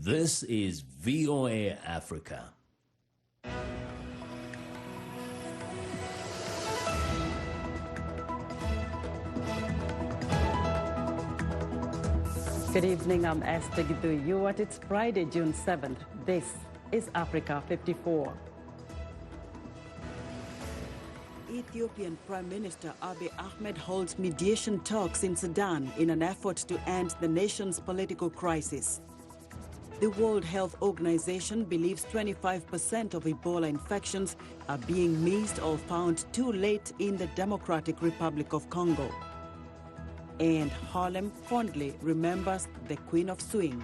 This is VOA Africa. Good evening, I'm Esther Githu. It's Friday, June 7th. This is Africa 54. Ethiopian Prime Minister Abiy Ahmed holds mediation talks in Sudan in an effort to end the nation's political crisis. The World Health Organization believes 25% of Ebola infections are being missed or found too late in the Democratic Republic of Congo. And Harlem fondly remembers the Queen of Swing.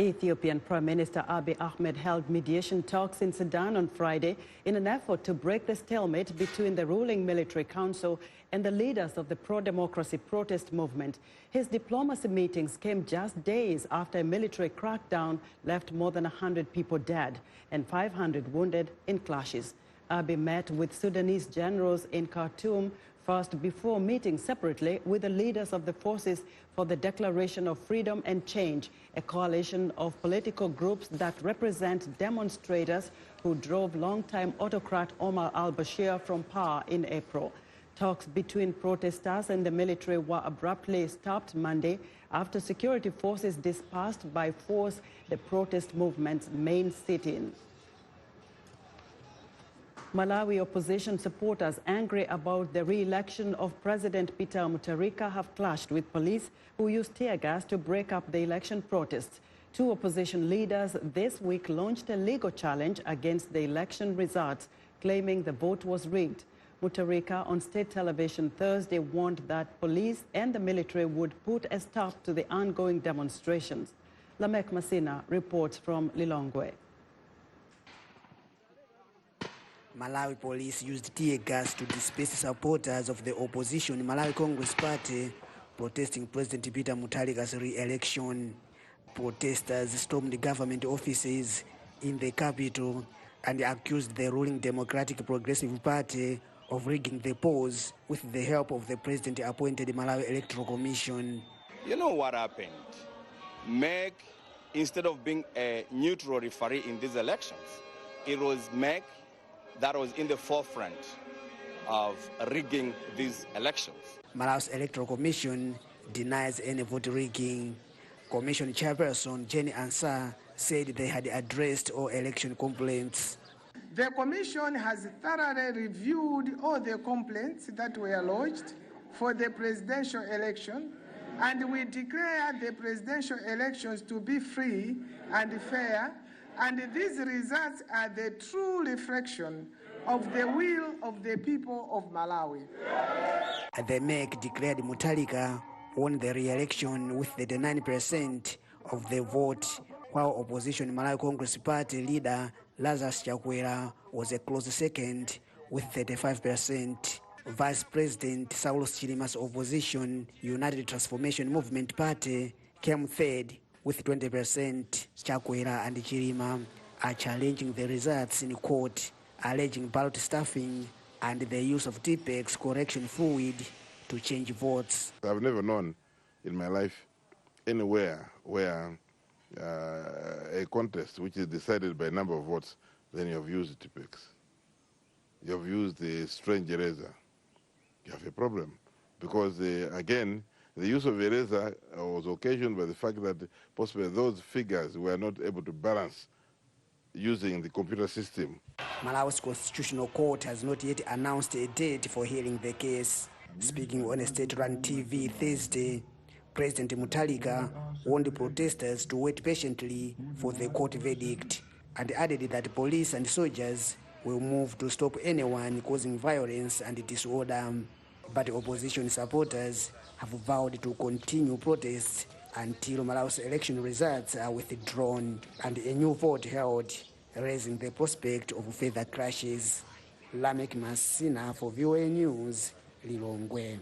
Ethiopian Prime Minister Abiy Ahmed held mediation talks in Sudan on Friday in an effort to break the stalemate between the ruling military council and the leaders of the pro-democracy protest movement. His diplomacy meetings came just days after a military crackdown left more than 100 people dead and 500 wounded in clashes. Abiy met with Sudanese generals in Khartoum first before meeting separately with the leaders of the Forces for the Declaration of Freedom and Change, a coalition of political groups that represent demonstrators who drove longtime autocrat Omar al-Bashir from power in April. Talks between protesters and the military were abruptly stopped Monday after security forces dispersed by force the protest movement's main sit-in. Malawi opposition supporters angry about the re-election of President Peter Mutharika have clashed with police who used tear gas to break up the election protests. Two opposition leaders this week launched a legal challenge against the election results, claiming the vote was rigged. Mutharika on state television Thursday warned that police and the military would put a stop to the ongoing demonstrations. Lamek Masina reports from Lilongwe. Malawi police used tear gas to disperse supporters of the opposition Malawi Congress Party protesting President Peter Mutharika's re-election. Protesters stormed government offices in the capital and accused the ruling Democratic Progressive Party of rigging the polls with the help of the president-appointed Malawi Electoral Commission. You know what happened? MEC, instead of being a neutral referee in these elections, it was MEC that was in the forefront of rigging these elections. Malawi's Electoral Commission denies any vote rigging. Commission chairperson Jenny Ansah said they had addressed all election complaints. The Commission has thoroughly reviewed all the complaints that were lodged for the presidential election, and we declare the presidential elections to be free and fair, and these results are the true reflection of the will of the people of Malawi. The MEC declared Mutharika won the re-election with 39% of the vote, while opposition Malawi Congress Party leader Lazarus Chakwera was a close second with 35%. Vice President Saulos Chilima's opposition United Transformation Movement Party came third with 20%. Chakwera and Chilima are challenging the results in court, alleging ballot stuffing and the use of Tipex correction fluid to change votes. I've never known in my life anywhere where a contest which is decided by a number of votes, then you have used Tipex. You have used the strange eraser. You have a problem because, again, the use of eraser was occasioned by the fact that possibly those figures were not able to balance using the computer system. Malawi's Constitutional Court has not yet announced a date for hearing the case. Speaking on a state-run TV Thursday, President Mutharika warned protesters to wait patiently for the court verdict and added that police and soldiers will move to stop anyone causing violence and disorder. But opposition supporters have vowed to continue protests until Malawi's election results are withdrawn and a new vote held, raising the prospect of further clashes. Lamek Masina for VOA News, Lilongwe.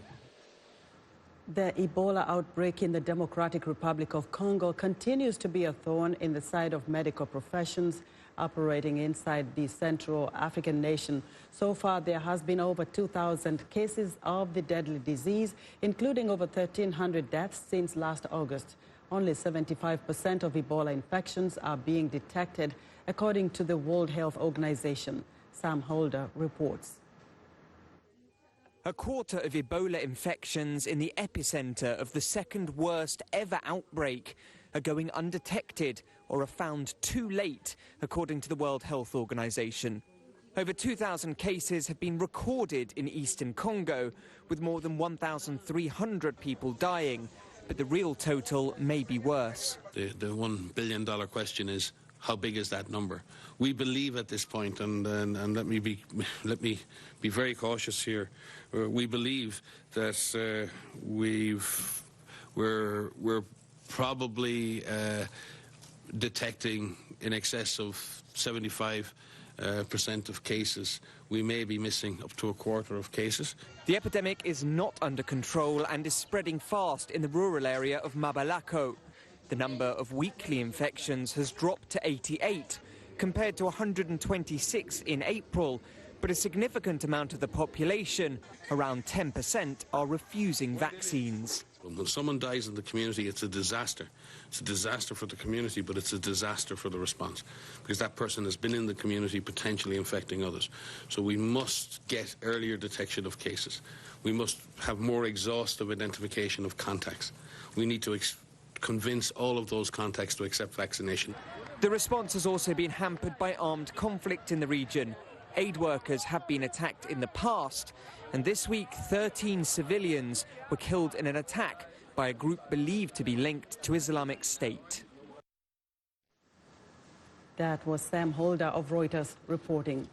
The Ebola outbreak in the Democratic Republic of Congo continues to be a thorn in the side of medical professions operating inside the Central African nation. So far, there has been over 2,000 cases of the deadly disease, including over 1,300 deaths since last August. Only 75% of Ebola infections are being detected, according to the World Health Organization. Sam Holder reports. A quarter of Ebola infections in the epicenter of the second worst ever outbreak are going undetected or are found too late, according to the World Health Organization. Over 2,000 cases have been recorded in eastern Congo, with more than 1,300 people dying. But the real total may be worse. The $1 billion question is, how big is that number? We believe at this point, and let me be very cautious here. We believe that we're probably detecting in excess of 75% of cases. We may be missing up to a quarter of cases. The epidemic is not under control and is spreading fast in the rural area of Mabalako. The number of weekly infections has dropped to 88, compared to 126 in April, but a significant amount of the population, around 10%, are refusing vaccines. When someone dies in the community, it's a disaster. It's a disaster for the community, but it's a disaster for the response, because that person has been in the community potentially infecting others. So we must get earlier detection of cases. We must have more exhaustive identification of contacts. We need to convince all of those contacts to accept vaccination. The response has also been hampered by armed conflict in the region. Aid workers have been attacked in the past, and this week 13 civilians were killed in an attack by a group believed to be linked to Islamic State. That was Sam Holder of Reuters reporting.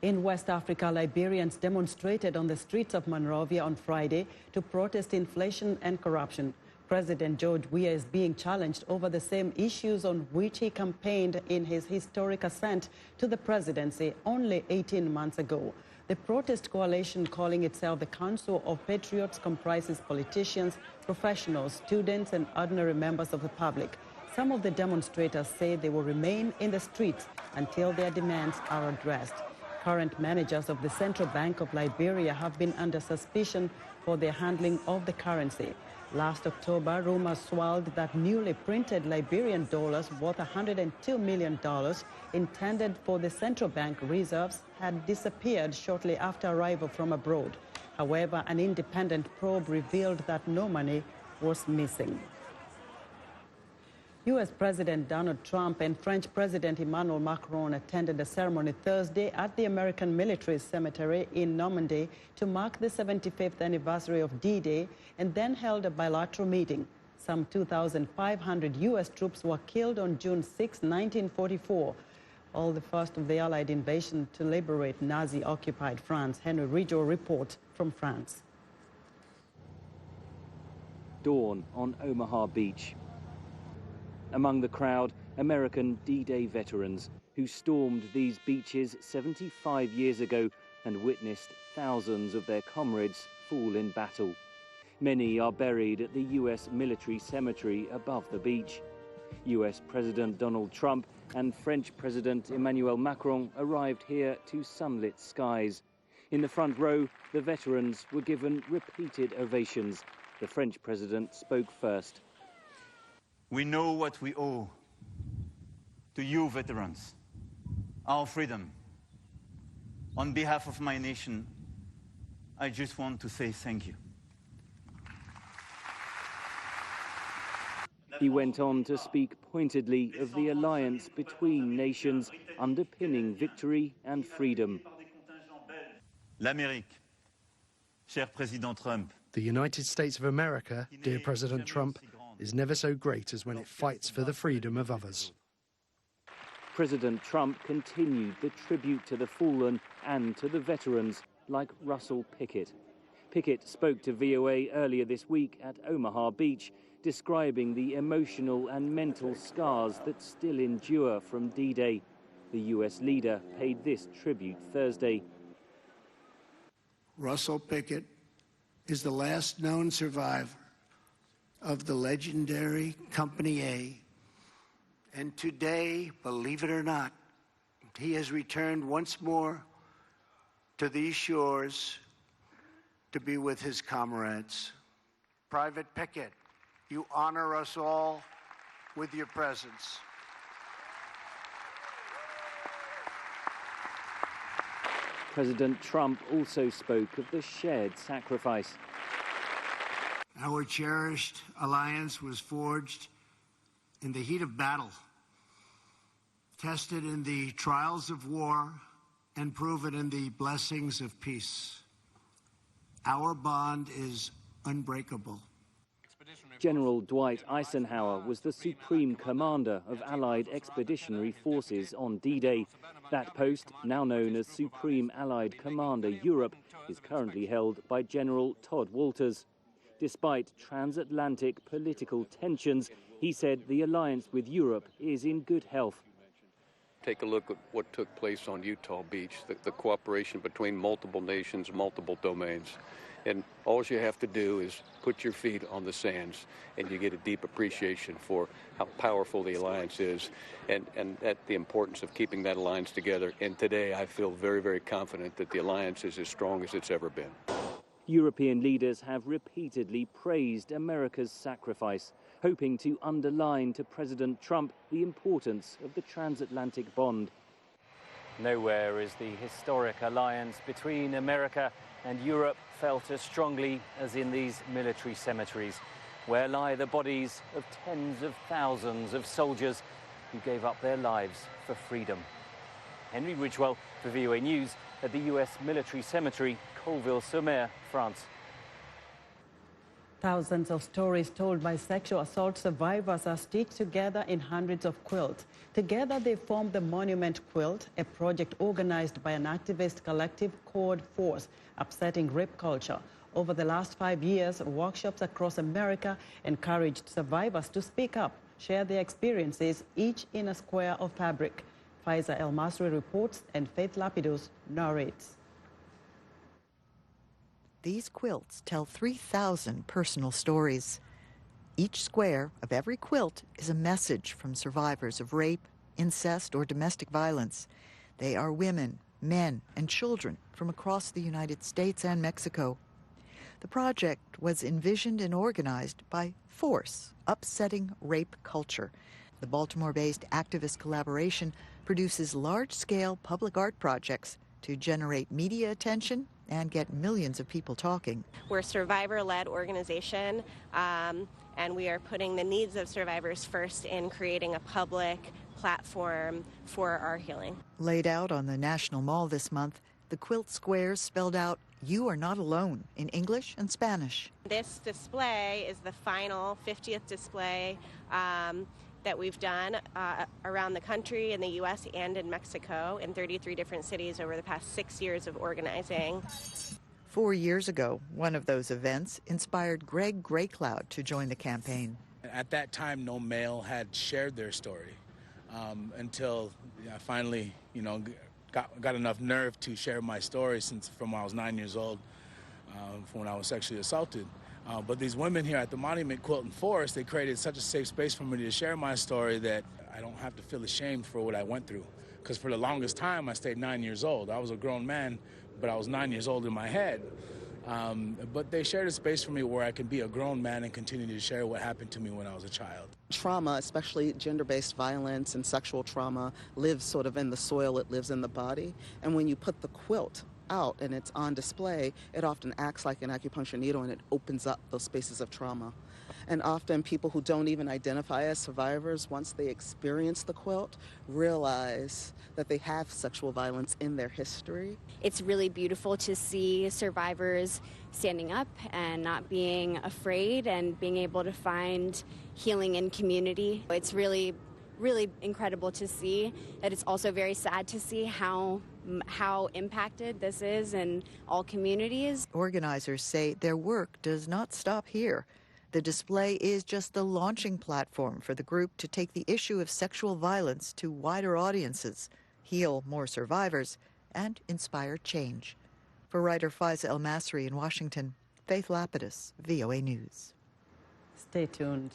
In West Africa, Liberians demonstrated on the streets of Monrovia on Friday to protest inflation and corruption. President George Weah is being challenged over the same issues on which he campaigned in his historic ascent to the presidency only 18 months ago. The protest coalition, calling itself the Council of Patriots, comprises politicians, professionals, students, and ordinary members of the public. Some of the demonstrators say they will remain in the streets until their demands are addressed. Current managers of the Central Bank of Liberia have been under suspicion for their handling of the currency. Last October, rumors swirled that newly printed Liberian dollars worth $102 million intended for the central bank reserves had disappeared shortly after arrival from abroad. However, an independent probe revealed that no money was missing. U.S. President Donald Trump and French President Emmanuel Macron attended a ceremony Thursday at the American Military Cemetery in Normandy to mark the 75th anniversary of D-Day, and then held a bilateral meeting. Some 2,500 U.S. troops were killed on June 6, 1944, all the first of the Allied invasion to liberate Nazi-occupied France. Henry Ridgeau reports from France. Dawn on Omaha Beach. Among the crowd, American D-Day veterans who stormed these beaches 75 years ago and witnessed thousands of their comrades fall in battle. Many are buried at the U.S. military cemetery above the beach. U.S. President Donald Trump and French President Emmanuel Macron arrived here to sunlit skies. In the front row, the veterans were given repeated ovations. The French president spoke first. We know what we owe to you veterans, our freedom. On behalf of my nation, I just want to say thank you. He went on to speak pointedly of the alliance between nations underpinning victory and freedom. L'Amérique, cher Président Trump. The United States of America, dear President Trump, is never so great as when it fights for the freedom of others. President Trump continued the tribute to the fallen and to the veterans, like Russell Pickett. Pickett spoke to VOA earlier this week at Omaha Beach, describing the emotional and mental scars that still endure from D-Day. The US leader paid this tribute Thursday. Russell Pickett is the last known survivor of the legendary Company A. And today, believe it or not, he has returned once more to these shores to be with his comrades. Private Pickett, you honor us all with your presence. President Trump also spoke of the shared sacrifice. Our cherished alliance was forged in the heat of battle, tested in the trials of war, and proven in the blessings of peace. Our bond is unbreakable. General Dwight Eisenhower was the supreme commander of Allied expeditionary forces on D-Day. That post, now known as Supreme Allied Commander Europe, is currently held by General Todd Walters. Despite transatlantic political tensions, he said the alliance with Europe is in good health. Take a look at what took place on Utah Beach, the cooperation between multiple nations, multiple domains. And all you have to do is put your feet on the sands, and you get a deep appreciation for how powerful the alliance is and at the importance of keeping that alliance together. And today I feel very, very confident that the alliance is as strong as it's ever been. European leaders have repeatedly praised America's sacrifice, hoping to underline to President Trump the importance of the transatlantic bond. Nowhere is the historic alliance between America and Europe felt as strongly as in these military cemeteries, where lie the bodies of tens of thousands of soldiers who gave up their lives for freedom. Henry Ridgewell for VOA News at the US military cemetery, Colleville-sur-Mer, France. Thousands of stories told by sexual assault survivors are stitched together in hundreds of quilts. Together they form the Monument Quilt, a project organized by an activist collective called Force, Upsetting Rape Culture. Over the last 5 years, workshops across America encouraged survivors to speak up, share their experiences, each in a square of fabric. Faiza El-Masri reports and Faith Lapidus narrates. These quilts tell 3,000 personal stories. Each square of every quilt is a message from survivors of rape, incest, or domestic violence. They are women, men, and children from across the United States and Mexico. The project was envisioned and organized by Force, Upsetting Rape Culture. The Baltimore-based activist collaboration produces large-scale public art projects to generate media attention and get millions of people talking. We're a survivor-led organization, and we are putting the needs of survivors first in creating a public platform for our healing. Laid out on the National Mall this month, the quilt squares spelled out, "You are not alone," in English and Spanish. This display is the final 50th display that we've done around the country, in the U.S. and in Mexico, in 33 different cities over the past 6 years of organizing. 4 years ago, one of those events inspired Greg Graycloud to join the campaign. At that time, no male had shared their story until I finally, got enough nerve to share my story from when I was 9 years old, from when I was sexually assaulted. But these women here at the Monument Quilt and Force, they created such a safe space for me to share my story that I don't have to feel ashamed for what I went through. Because for the longest time, I stayed 9 years old. I was a grown man, but I was 9 years old in my head. But they shared a space for me where I can be a grown man and continue to share what happened to me when I was a child. Trauma, especially gender-based violence and sexual trauma, lives sort of in the soil, it lives in the body. And when you put the quilt out and it's on display, it often acts like an acupuncture needle and it opens up those spaces of trauma. And often people who don't even identify as survivors, once they experience the quilt, realize that they have sexual violence in their history. It's really beautiful to see survivors standing up and not being afraid and being able to find healing in community. It's really incredible to see. That it's also very sad to see how impacted this is in all communities. Organizers say their work does not stop here. The display is just the launching platform for the group to take the issue of sexual violence to wider audiences, heal more survivors, and inspire change. For writer Faiza El-Masri in Washington, Faith Lapidus, VOA News. Stay tuned.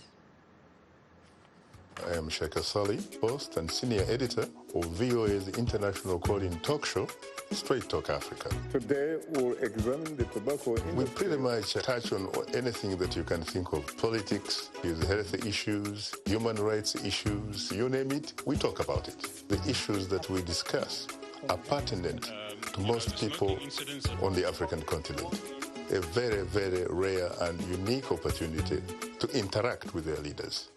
I am Sheikha Sali, host and senior editor of VOA's international call-in talk show, Straight Talk Africa. Today we'll examine the tobacco industry. We pretty much touch on anything that you can think of. Politics, health issues, human rights issues, you name it, we talk about it. The issues that we discuss are pertinent to most people on the African continent. A very, very rare and unique opportunity to interact with their leaders.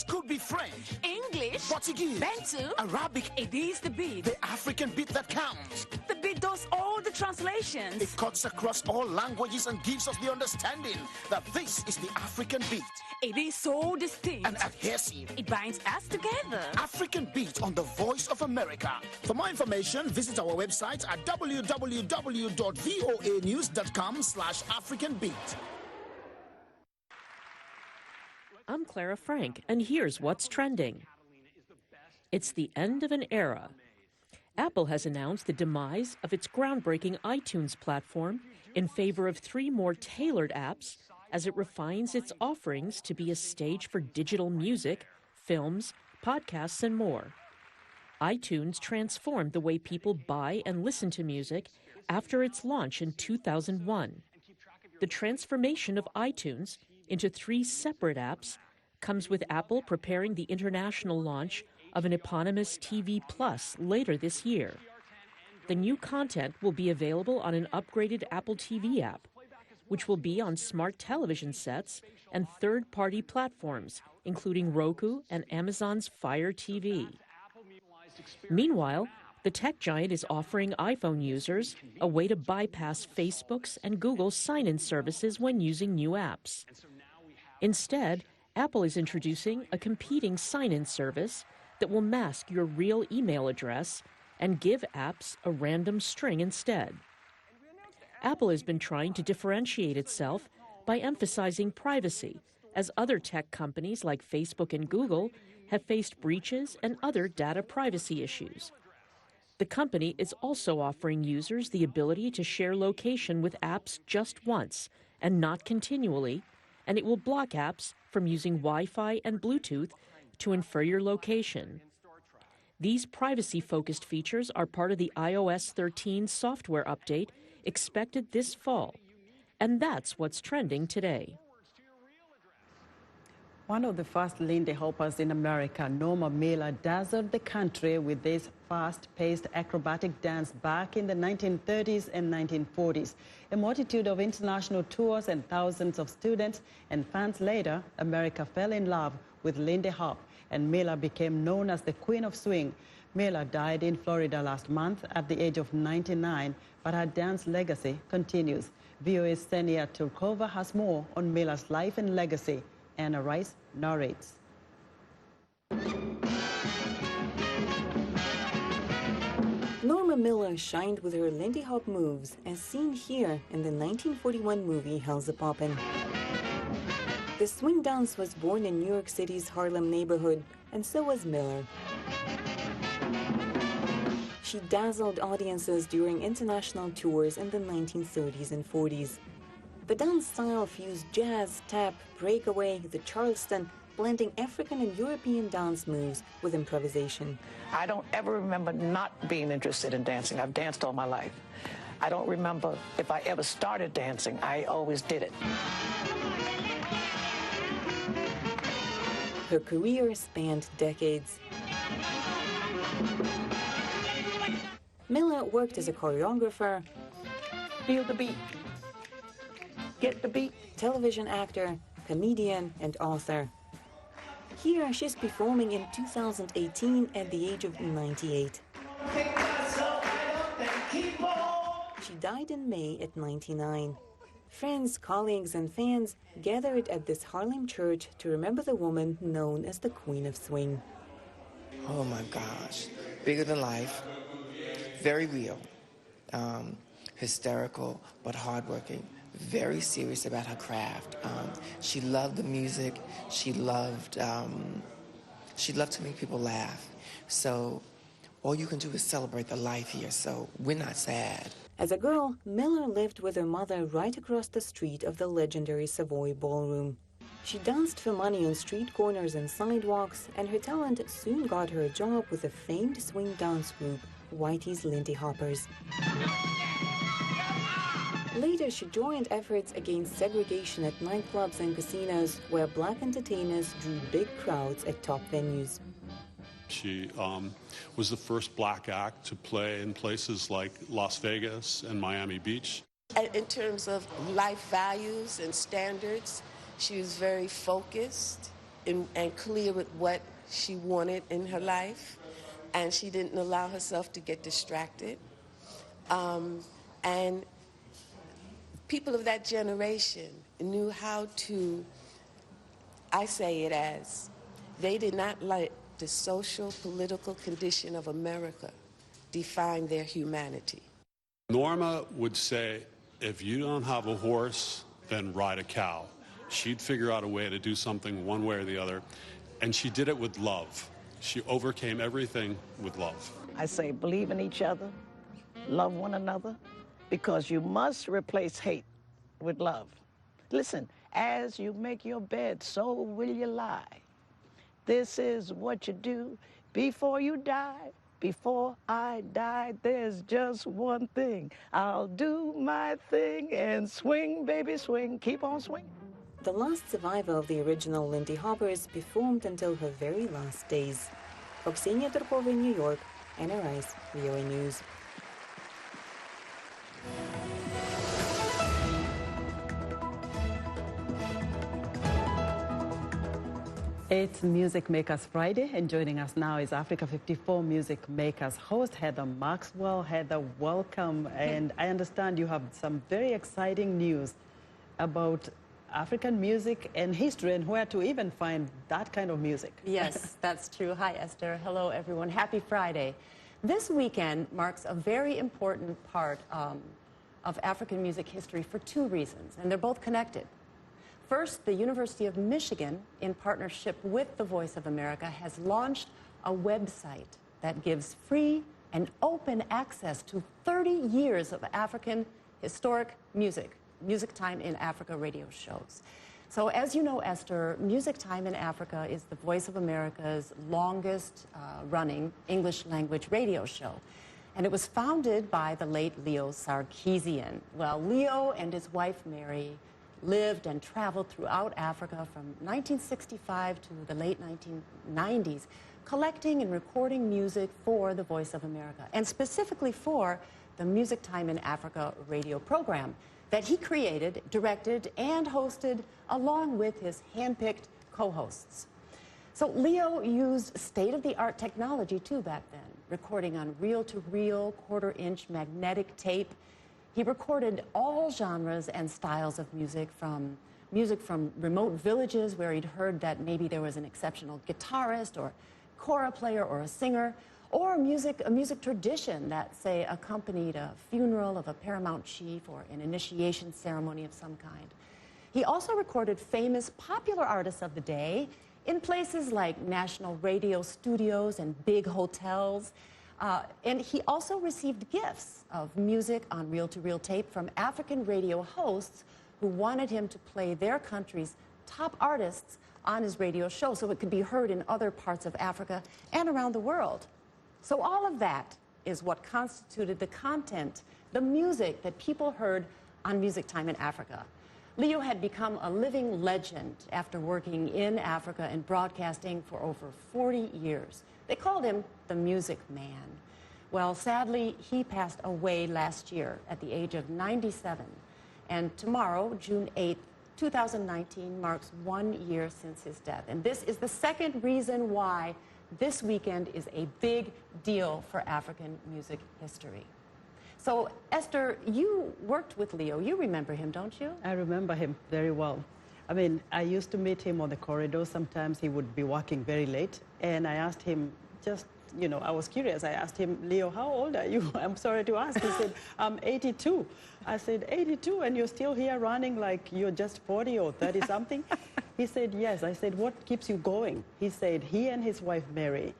Could be French, English, Portuguese, Bantu, Arabic. It is the beat. The African beat that counts. The beat does all the translations. It cuts across all languages and gives us the understanding that this is the African beat. It is so distinct and adhesive. It binds us together. African Beat on the Voice of America. For more information, visit our website at www.voanews.com/AfricanBeat. I'm Clara Frank, and here's what's trending. It's the end of an era. Apple has announced the demise of its groundbreaking iTunes platform in favor of 3 more tailored apps as it refines its offerings to be a stage for digital music, films, podcasts, and more. iTunes transformed the way people buy and listen to music after its launch in 2001. The transformation of iTunes into 3 separate apps comes with Apple preparing the international launch of an eponymous TV Plus later this year. The new content will be available on an upgraded Apple TV app, which will be on smart television sets and third-party platforms, including Roku and Amazon's Fire TV. Meanwhile, the tech giant is offering iPhone users a way to bypass Facebook's and Google's sign-in services when using new apps. Instead, Apple is introducing a competing sign-in service that will mask your real email address and give apps a random string instead. Apple has been trying to differentiate itself by emphasizing privacy, as other tech companies like Facebook and Google have faced breaches and other data privacy issues. The company is also offering users the ability to share location with apps just once and not continually, and it will block apps from using Wi-Fi and Bluetooth to infer your location. These privacy-focused features are part of the iOS 13 software update expected this fall. And that's what's trending today. One of the first Lindy Hoppers in America, Norma Miller, dazzled the country with this fast-paced acrobatic dance back in the 1930s and 1940s. A multitude of international tours and thousands of students and fans later, America fell in love with Lindy Hop, and Miller became known as the Queen of Swing. Miller died in Florida last month at the age of 99, but her dance legacy continues. VOA's Senia Turkova has more on Miller's life and legacy. Anna Rice narrates. Norma Miller shined with her Lindy Hop moves, as seen here in the 1941 movie Hell's a Poppin'. The swing dance was born in New York City's Harlem neighborhood, and so was Miller. She dazzled audiences during international tours in the 1930s and 40s. The dance style fused jazz, tap, breakaway, the Charleston, blending African and European dance moves with improvisation. I don't ever remember not being interested in dancing. I've danced all my life. I don't remember if I ever started dancing. I always did it. Her career spanned decades. Miller worked as a choreographer, feel the beat, get the beat, television actor, comedian, and author. Here she's performing in 2018 at the age of 98. She died in May at 99. Friends, colleagues, and fans gathered at this Harlem church to remember the woman known as the Queen of Swing. Oh my gosh, bigger than life, very real, hysterical but hardworking, very serious about her craft. She loved the music. She loved to make people laugh. So all you can do is celebrate the life here, so we're not sad. As a girl, Miller lived with her mother right across the street of the legendary Savoy Ballroom. She danced for money on street corners and sidewalks, and her talent soon got her a job with the famed swing dance group, Whitey's Lindy Hoppers. Later, she joined efforts against segregation at nightclubs and casinos, where black entertainers drew big crowds at top venues. She was the first black act to play in places like Las Vegas and Miami Beach. In terms of life values and standards, she was very focused and clear with what she wanted in her life, and she didn't allow herself to get distracted. And people of that generation knew how to, I say it as, they did not let the social, political condition of America define their humanity. Norma would say, if you don't have a horse, then ride a cow. She'd figure out a way to do something one way or the other, and she did it with love. She overcame everything with love. I say believe in each other, love one another, because you must replace hate with love. Listen, as you make your bed, so will you lie. This is what you do before you die. Before I die, there's just one thing. I'll do my thing and swing, baby, swing. Keep on swinging. The last survivor of the original Lindy Hoppers performed until her very last days. For Ksenia Turkova in New York, Anna Rice, VOA News. It's Music Makers Friday, and joining us now is Africa 54 Music Makers host Heather Maxwell. Heather, welcome. And I understand you have some very exciting news about African music and history and where to even find that kind of music. Yes, that's true. Hi, Esther. Hello, everyone. Happy Friday. This weekend marks a very important part of African music history for two reasons, and they're both connected. First, the University of Michigan, in partnership with the Voice of America, has launched a website that gives free and open access to 30 years of African historic music, Music Time in Africa radio shows. So as you know, Esther, Music Time in Africa is the Voice of America's longest running English language radio show. And it was founded by the late Leo Sarkeesian. Well, Leo and his wife, Mary, lived and traveled throughout Africa from 1965 to the late 1990s, collecting and recording music for the Voice of America, and specifically for the Music Time in Africa radio program that he created, directed, and hosted along with his hand-picked co-hosts. So Leo used state-of-the-art technology too back then, recording on reel-to-reel, quarter-inch magnetic tape. He recorded all genres and styles of music from remote villages where he'd heard that maybe there was an exceptional guitarist or kora player or a singer, or a music tradition that, say, accompanied a funeral of a paramount chief or an initiation ceremony of some kind. He also recorded famous popular artists of the day in places like national radio studios and big hotels. And he also received gifts of music on reel-to-reel tape from African radio hosts who wanted him to play their country's top artists on his radio show so it could be heard in other parts of Africa and around the world. So all of that is what constituted the content, the music that people heard on Music Time in Africa. Leo had become a living legend after working in Africa and broadcasting for over 40 years. They called him the Music Man. Well, sadly, he passed away last year at the age of 97. And tomorrow, June 8th, 2019, marks 1 year since his death. And this is the second reason why this weekend is a big deal for African music history. So, Esther, you worked with Leo. You remember him, don't you? I remember him very well. I mean, I used to meet him on the corridor. Sometimes he would be working very late. And I asked him, just, you know, I was curious. I asked him, Leo, how old are you? I'm sorry to ask. He said, I'm 82. I said, 82, and you're still here running like you're just 40 or 30 something? He said, yes. I said, what keeps you going? He said he and his wife, Mary,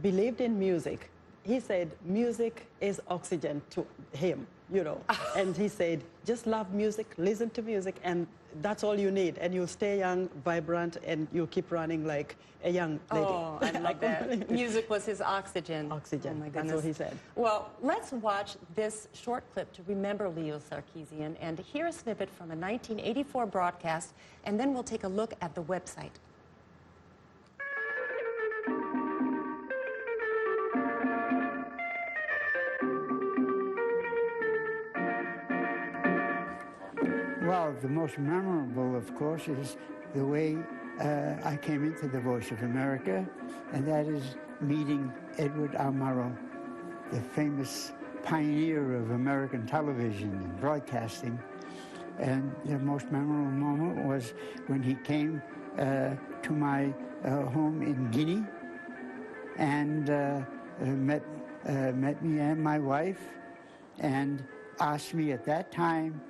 believed in music he said music is oxygen to him, you know. And he said, just love music, listen to music, and that's all you need. And you'll stay young, vibrant, and you'll keep running like a young lady. Oh, I love that. Music was his oxygen. Oxygen, Oh my that's goodness. what he said. Well, let's watch this short clip to remember Leo Sarkeesian and hear a snippet from a 1984 broadcast, and then we'll take a look at the website. Well, the most memorable, of course, is the way I came into the Voice of America, and that is meeting Edward R. Murrow, the famous pioneer of American television and broadcasting. And the most memorable moment was when he came to my home in Guinea and met me and my wife and asked me at that time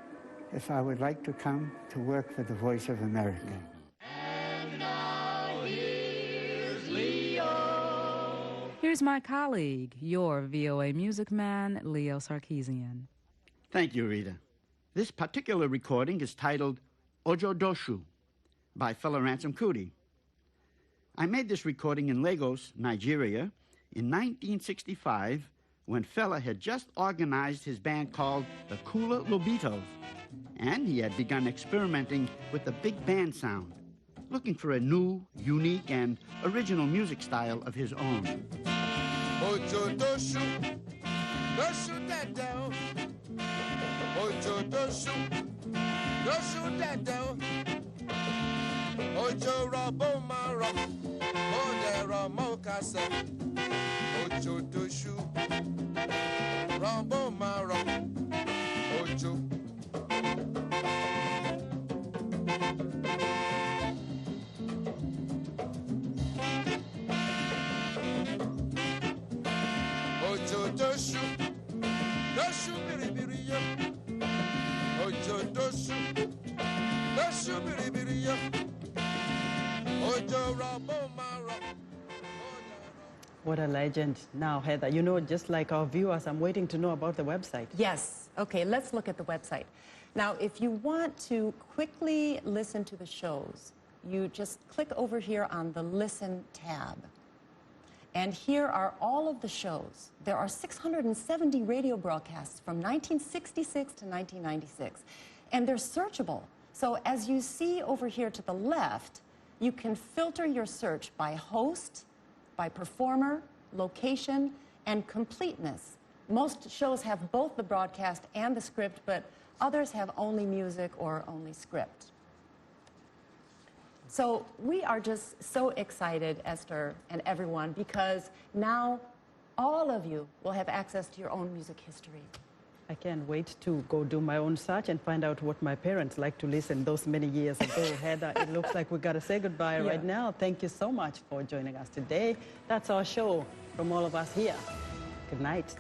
if I would like to come to work for the Voice of America. And now here's Leo. Here's my colleague, your VOA music man, Leo Sarkeesian. Thank you, Rita. This particular recording is titled Ojo Doshu by Fela Ransom Kuti. I made this recording in Lagos, Nigeria, in 1965 when Fela had just organized his band called the Kula Lobitos, and he had begun experimenting with the big band sound, looking for a new, unique, and original music style of his own. Ojo doshu, doshu that down. Ojo doshu, doshu that down. Ojo rabo maro, ode ramo kasa. Ojo doshu, rabo maro, ojo. Ojo doshu, doshu biribiri yo. Ojo doshu, doshu biribiri yo. Ojo rabo maro. What a legend. Now, Heather, you know, just like our viewers, I'm waiting to know about the website. Yes. Okay, let's look at the website. Now, if you want to quickly listen to the shows, you just click over here on the Listen tab. And here are all of the shows. There are 670 radio broadcasts from 1966 to 1996. And they're searchable. So as you see over here to the left, you can filter your search by host, by performer, location, and completeness. Most shows have both the broadcast and the script, but others have only music or only script. So we are just so excited, Esther and everyone, because now all of you will have access to your own music history. I can't wait to go do my own search and find out what my parents liked to listen those many years ago. Heather, it looks like we got to say goodbye right now. Thank you so much for joining us today. That's our show from all of us here. Good night.